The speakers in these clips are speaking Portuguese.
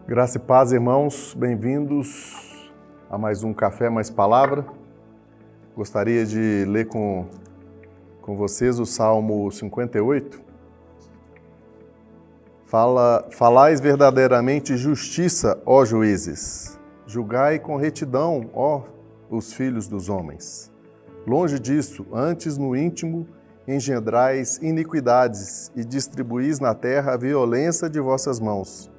Graça e paz, irmãos, bem-vindos a mais um Café Mais Palavra. Gostaria de ler com vocês o Salmo 58. Falais verdadeiramente justiça, ó juízes, julgai com retidão, ó os filhos dos homens. Longe disso, antes no íntimo engendrais iniquidades e distribuís na terra a violência de vossas mãos.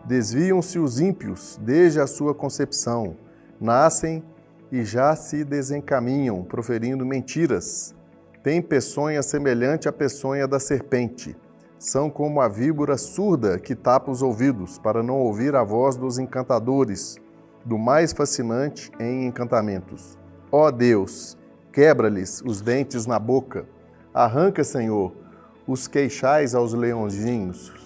Desviam-se os ímpios desde a sua concepção, nascem e já se desencaminham, proferindo mentiras. Têm peçonha semelhante à peçonha da serpente. São como a víbora surda que tapa os ouvidos, para não ouvir a voz dos encantadores, do mais fascinante em encantamentos. Ó Deus, quebra-lhes os dentes na boca. Arranca, Senhor, os queixais aos leõezinhos.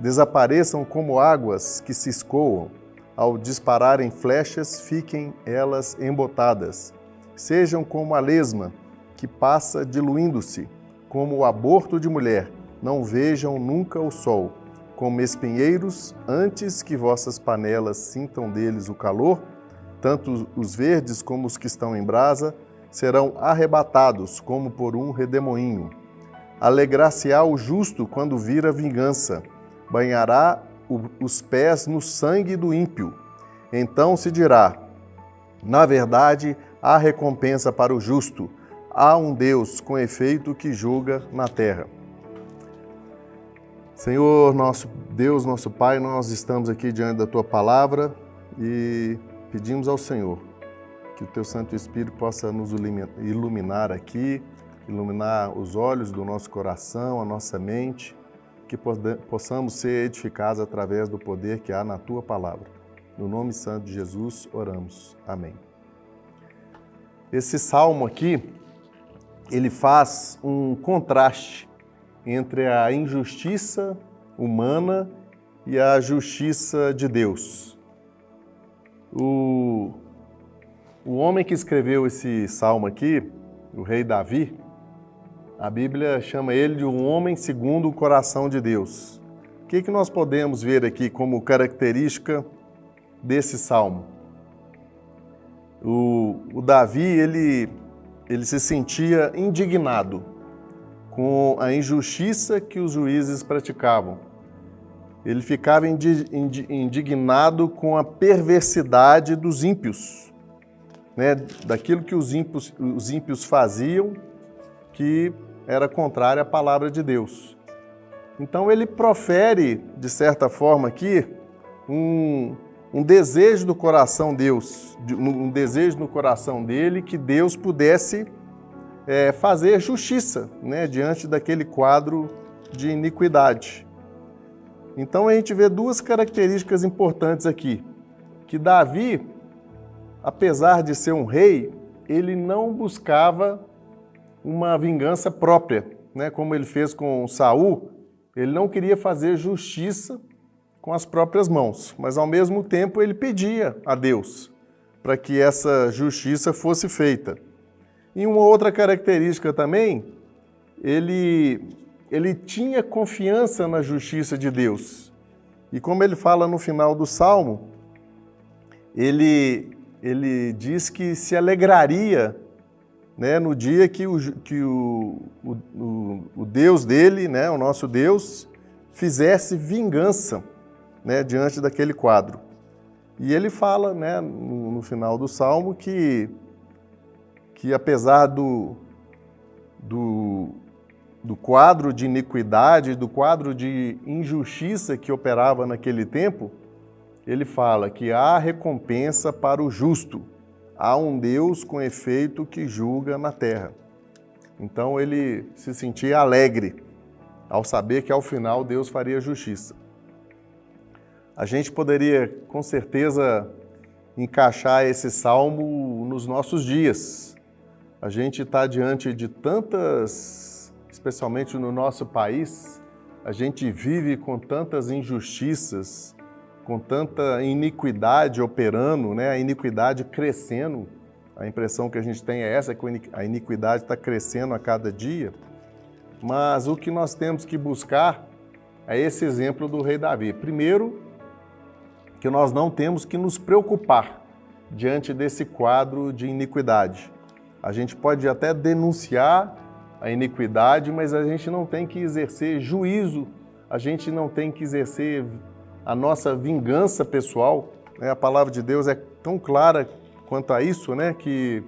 Desapareçam como águas que se escoam. Ao dispararem flechas, fiquem elas embotadas. Sejam como a lesma, que passa diluindo-se, como o aborto de mulher. Não vejam nunca o sol. Como espinheiros, antes que vossas panelas sintam deles o calor, tanto os verdes como os que estão em brasa, serão arrebatados como por um redemoinho. Alegrar-se-á o justo quando vir a vingança. Banhará os pés no sangue do ímpio. Então se dirá: na verdade, há recompensa para o justo. Há um Deus com efeito que julga na terra. Senhor, nosso Deus, nosso Pai, nós estamos aqui diante da Tua palavra e pedimos ao Senhor que o Teu Santo Espírito possa nos iluminar aqui, iluminar os olhos do nosso coração, a nossa mente, que possamos ser edificados através do poder que há na Tua palavra. No nome santo de Jesus, oramos. Amém. Esse salmo aqui, ele faz um contraste entre a injustiça humana e a justiça de Deus. O homem que escreveu esse salmo aqui, o rei Davi, a Bíblia chama ele de um homem segundo o coração de Deus. O que nós podemos ver aqui como característica desse salmo? O Davi, ele se sentia indignado com a injustiça que os juízes praticavam. Ele ficava indignado com a perversidade dos ímpios, né? Daquilo que os ímpios faziam, que era contrário à palavra de Deus. Então ele profere, de certa forma aqui, um desejo do coração um desejo no coração dele que Deus pudesse fazer justiça, né, diante daquele quadro de iniquidade. Então a gente vê duas características importantes aqui, que Davi, apesar de ser um rei, ele não buscava uma vingança própria, né? Como ele fez com Saul. Ele não queria fazer justiça com as próprias mãos, mas ao mesmo tempo ele pedia a Deus para que essa justiça fosse feita. E uma outra característica também, ele tinha confiança na justiça de Deus. E como ele fala no final do Salmo, ele diz que se alegraria, né, no dia que o Deus dele, né, o nosso Deus, fizesse vingança, né, diante daquele quadro. E ele fala, né, no final do Salmo que apesar do quadro de iniquidade, do quadro de injustiça que operava naquele tempo, ele fala que há recompensa para o justo. Há um Deus com efeito que julga na terra. Então ele se sentia alegre ao saber que ao final Deus faria justiça. A gente poderia com certeza encaixar esse salmo nos nossos dias. A gente está diante de tantas, especialmente no nosso país, a gente vive com tantas injustiças, com tanta iniquidade operando, né? A iniquidade crescendo. A impressão que a gente tem é essa, que a iniquidade está crescendo a cada dia. Mas o que nós temos que buscar é esse exemplo do rei Davi. Primeiro, que nós não temos que nos preocupar diante desse quadro de iniquidade. A gente pode até denunciar a iniquidade, mas a gente não tem que exercer juízo, a gente não tem que exercer a nossa vingança pessoal. A palavra de Deus é tão clara quanto a isso, né, que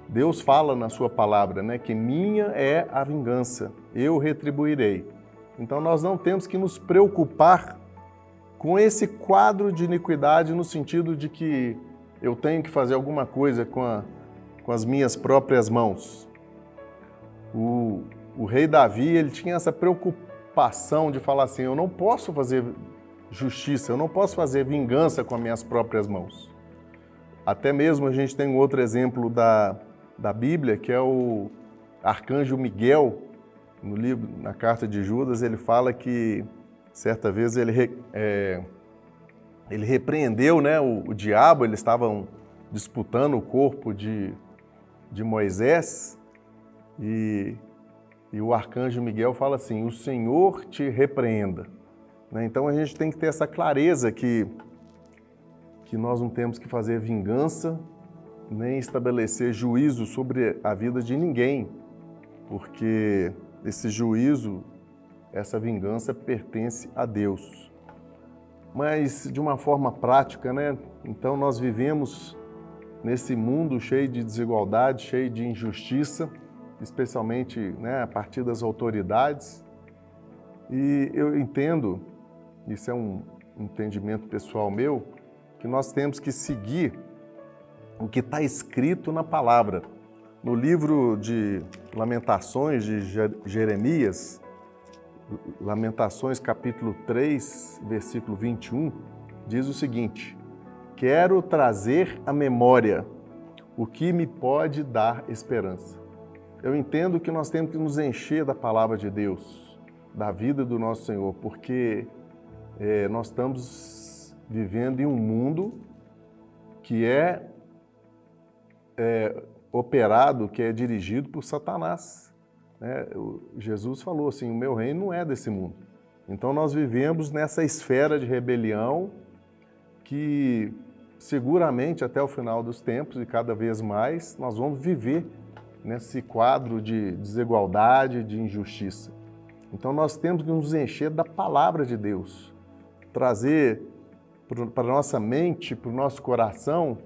Deus fala na sua palavra, né, que minha é a vingança, eu retribuirei. Então nós não temos que nos preocupar com esse quadro de iniquidade no sentido de que eu tenho que fazer alguma coisa com as minhas próprias mãos. O rei Davi, ele tinha essa preocupação de falar assim, eu não posso fazer justiça, eu não posso fazer vingança com as minhas próprias mãos. Até mesmo a gente tem um outro exemplo da Bíblia, que é o arcanjo Miguel. No livro, na carta de Judas, ele fala que certa vez ele repreendeu, né, o diabo. Eles estavam disputando o corpo de Moisés e o arcanjo Miguel fala assim, o Senhor te repreenda. Então a gente tem que ter essa clareza que nós não temos que fazer vingança, nem estabelecer juízo sobre a vida de ninguém, porque esse juízo, essa vingança pertence a Deus. Mas de uma forma prática, né? Então nós vivemos nesse mundo cheio de desigualdade, cheio de injustiça, especialmente, né, a partir das autoridades. E eu entendo, isso é um entendimento pessoal meu, que nós temos que seguir o que está escrito na palavra. No livro de Lamentações de Jeremias, Lamentações capítulo 3, versículo 21, diz o seguinte, quero trazer à memória o que me pode dar esperança. Eu entendo que nós temos que nos encher da palavra de Deus, da vida do nosso Senhor, porque nós estamos vivendo em um mundo que é operado, que é dirigido por Satanás. Jesus falou assim, o meu reino não é desse mundo. Então nós vivemos nessa esfera de rebelião que seguramente até o final dos tempos e cada vez mais nós vamos viver nesse quadro de desigualdade, de injustiça. Então nós temos que nos encher da palavra de Deus, trazer para a nossa mente, para o nosso coração,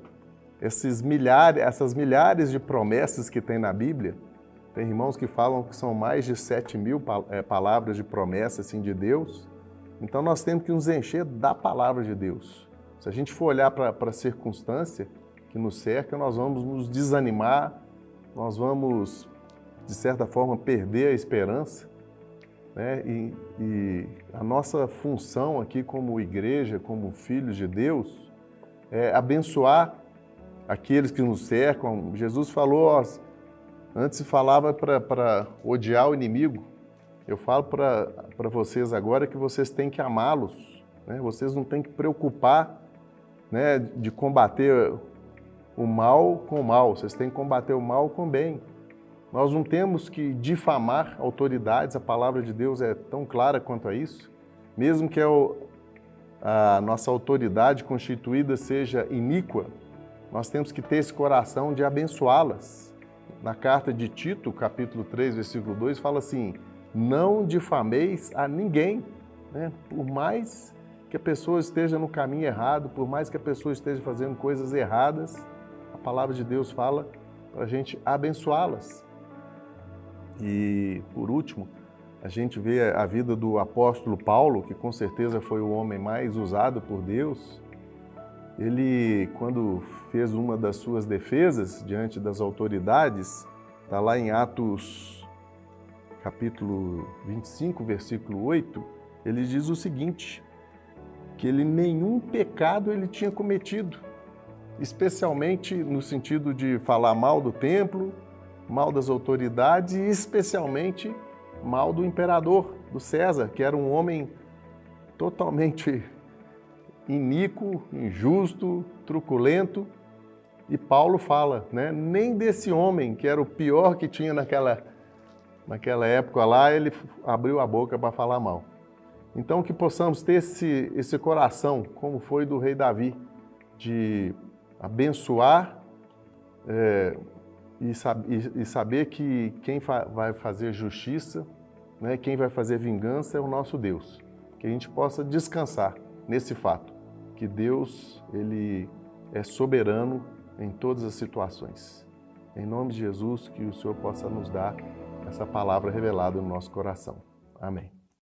essas milhares de promessas que tem na Bíblia. Tem irmãos que falam que são mais de 7.000 palavras de promessa assim, de Deus. Então nós temos que nos encher da palavra de Deus. Se a gente for olhar para a circunstância que nos cerca, nós vamos nos desanimar, nós vamos, de certa forma, perder a esperança. Né? E a nossa função aqui como igreja, como filhos de Deus, é abençoar aqueles que nos cercam. Jesus falou, antes falava para odiar o inimigo. Eu falo para vocês agora que vocês têm que amá-los. Né? Vocês não têm que preocupar, né, de combater o mal com o mal. Vocês têm que combater o mal com o bem. Nós não temos que difamar autoridades. A palavra de Deus é tão clara quanto a isso. Mesmo que a nossa autoridade constituída seja iníqua, nós temos que ter esse coração de abençoá-las. Na carta de Tito, capítulo 3, versículo 2, fala assim, não difameis a ninguém, né? Por mais que a pessoa esteja no caminho errado, por mais que a pessoa esteja fazendo coisas erradas, a palavra de Deus fala para a gente abençoá-las. E, por último, a gente vê a vida do apóstolo Paulo, que com certeza foi o homem mais usado por Deus. Ele, quando fez uma das suas defesas diante das autoridades, está lá em Atos, capítulo 25, versículo 8, ele diz o seguinte, que nenhum pecado ele tinha cometido, especialmente no sentido de falar mal do templo, mal das autoridades e especialmente mal do imperador, do César, que era um homem totalmente iníquo, injusto, truculento. E Paulo fala, né, nem desse homem, que era o pior que tinha naquela época lá, ele abriu a boca para falar mal. Então, que possamos ter esse coração, como foi do rei Davi, de abençoar e saber que quem vai fazer justiça, né, quem vai fazer vingança é o nosso Deus. Que a gente possa descansar nesse fato, que Deus, Ele é soberano em todas as situações. Em nome de Jesus, que o Senhor possa nos dar essa palavra revelada no nosso coração. Amém.